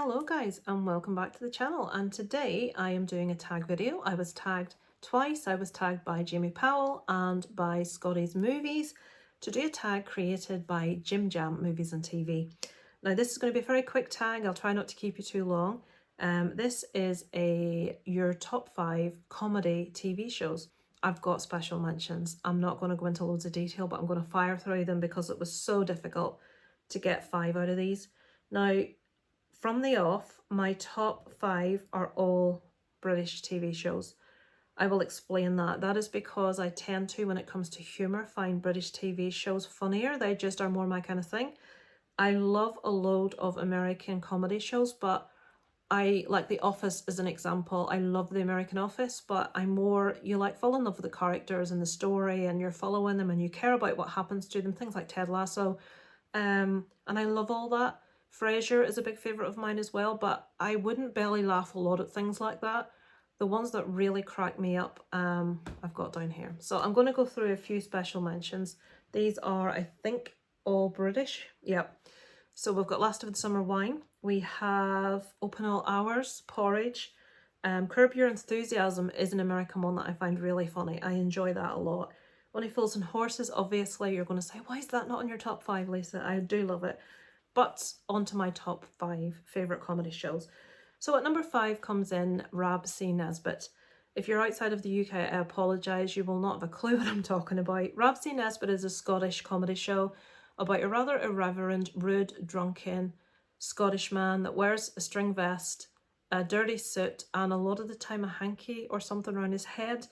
Hello guys and welcome back to the channel, and today I am doing a tag video. I was tagged twice. I was tagged by Jamie Powell and by Scottys Movies to do a tag created by JimJam Movies and TV. Now this is going to be a very quick tag. I'll try not to keep you too long. This is your top 5 comedy TV shows. I've got special mentions. I'm not going to go into loads of detail, but I'm going to fire through them because it was so difficult to get 5 out of these. Now, from the off, my top 5 are all British TV shows. I will explain that. That is because I tend to, when it comes to humour, find British TV shows funnier. They just are more my kind of thing. I love a load of American comedy shows, but I like The Office as an example. I love The American Office, but you like fall in love with the characters and the story, and you're following them and you care about what happens to them. Things like Ted Lasso. And I love all that. Frasier is a big favourite of mine as well, but I wouldn't belly laugh a lot at things like that. The ones that really crack me up, I've got down here. So I'm going to go through a few special mentions. These are, I think, all British. Yep. So we've got Last of the Summer Wine. We have Open All Hours, Porridge. Curb Your Enthusiasm is an American one that I find really funny. I enjoy that a lot. When He Falls on Horses, obviously you're going to say, why is that not in your top 5, Lisa? I do love it. But on to my top 5 favourite comedy shows. So at number 5 comes in Rab C. Nesbitt. If you're outside of the UK, I apologise, you will not have a clue what I'm talking about. Rab C. Nesbitt is a Scottish comedy show about a rather irreverent, rude, drunken Scottish man that wears a string vest, a dirty suit, and a lot of the time a hanky or something around his head.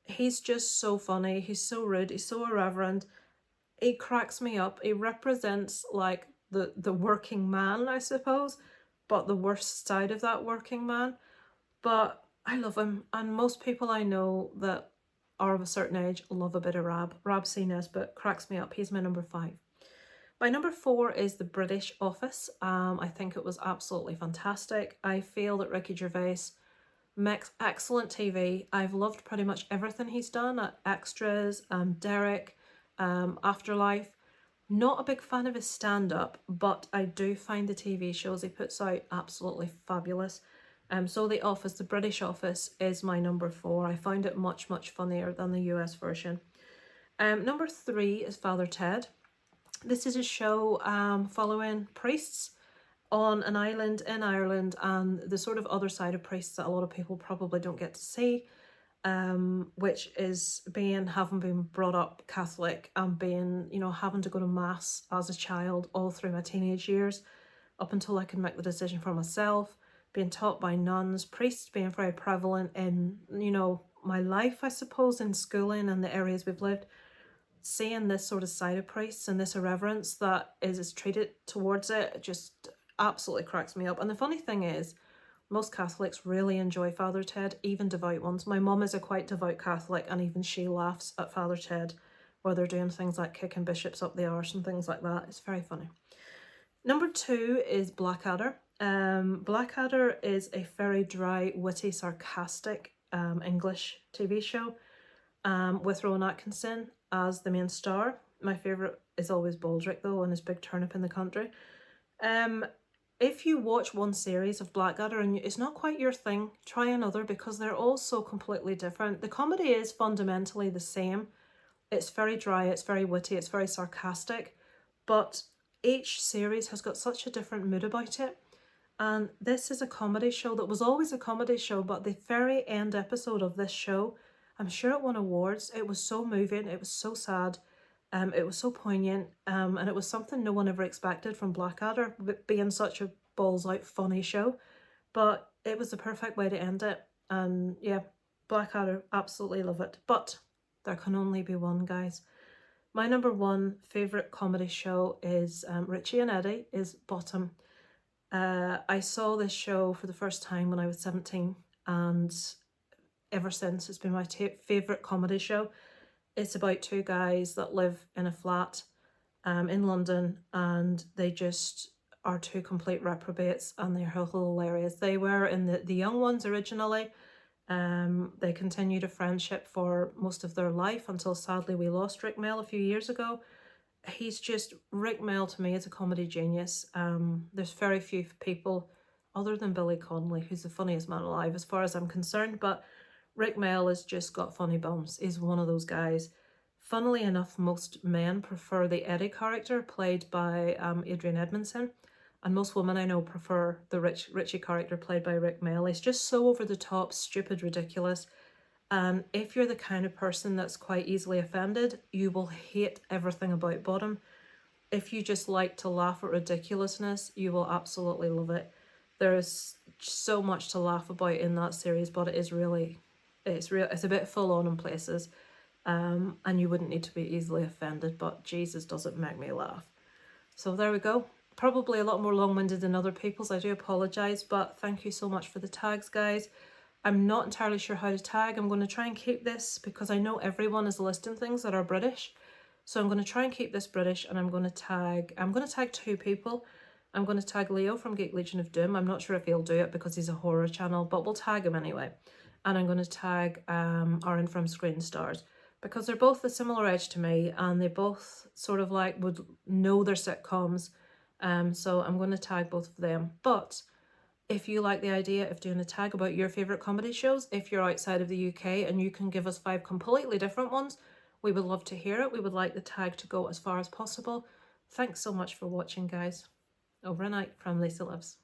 He's just so funny, he's so rude, he's so irreverent. He cracks me up. He represents like the working man, I suppose, but the worst side of that working man. But I love him, and most people I know that are of a certain age love a bit of Rab. Rab C. Nesbitt cracks me up. He's my number 5. My number 4 is The British Office. I think it was absolutely fantastic. I feel that Ricky Gervais makes excellent TV. I've loved pretty much everything he's done at Extras, Derek, Afterlife. Not a big fan of his stand-up, but I do find the TV shows he puts out absolutely fabulous. So The Office, The British Office, is my number 4. I found it much, much funnier than the US version. Number 3 is Father Ted. This is a show following priests on an island in Ireland, and the sort of other side of priests that a lot of people probably don't get to see, which is having been brought up Catholic and being, having to go to mass as a child all through my teenage years up until I could make the decision for myself, being taught by nuns, priests being very prevalent in, my life, I suppose, in schooling and the areas we've lived. Seeing this sort of side of priests and this irreverence that is treated towards it just absolutely cracks me up. And the funny thing is, most Catholics really enjoy Father Ted, even devout ones. My mum is a quite devout Catholic, and even she laughs at Father Ted, where they're doing things like kicking bishops up the arse and things like that. It's very funny. Number 2 is Blackadder. Blackadder is a very dry, witty, sarcastic English TV show with Rowan Atkinson as the main star. My favourite is always Baldrick, though, and his big turnip in the country. If you watch one series of Blackadder and it's not quite your thing, try another, because they're all so completely different. The comedy is fundamentally the same. It's very dry, it's very witty, it's very sarcastic, but each series has got such a different mood about it. And this is a comedy show that was always a comedy show, but the very end episode of this show, I'm sure it won awards. It was so moving, it was so sad. It was so poignant, and it was something no one ever expected from Blackadder, being such a balls-out funny show. But it was the perfect way to end it, and yeah, Blackadder, absolutely love it. But there can only be one, guys. My number 1 favourite comedy show is Richie and Eddie, is Bottom. I saw this show for the first time when I was 17, and ever since it's been my favourite comedy show. It's about 2 guys that live in a flat in London, and they just are 2 complete reprobates, and they're hilarious. They were in the Young Ones originally. They continued a friendship for most of their life until sadly we lost Rick Mel a few years ago. he's just, Rick Mel to me is a comedy genius. There's very few people other than Billy Connolly, who's the funniest man alive as far as I'm concerned, but Rick Mel has just got funny bones. He's one of those guys. Funnily enough, most men prefer the Eddie character played by Adrian Edmondson, and most women I know prefer the Richie character played by Rick Mel. He's just so over the top, stupid, ridiculous. And if you're the kind of person that's quite easily offended, you will hate everything about Bottom. If you just like to laugh at ridiculousness, you will absolutely love it. There is so much to laugh about in that series, but it is really, it's a bit full on in places. And you wouldn't need to be easily offended, but Jesus, does it make me laugh. So there we go. Probably a lot more long-winded than other people's. I do apologise, but thank you so much for the tags, guys. I'm not entirely sure how to tag. I'm going to try and keep this because I know everyone is listing things that are British. So I'm going to try and keep this British, and I'm going to tag 2 people. I'm going to tag Leo from Geek Legion of Doom. I'm not sure if he'll do it because he's a horror channel, but we'll tag him anyway. And I'm going to tag Aaron from Screen Stars, because they're both a similar age to me and they both sort of like would know their sitcoms. So I'm going to tag both of them. But if you like the idea of doing a tag about your favourite comedy shows, if you're outside of the UK and you can give us 5 completely different ones, we would love to hear it. We would like the tag to go as far as possible. Thanks so much for watching, guys. Over and out from Lisa Lives.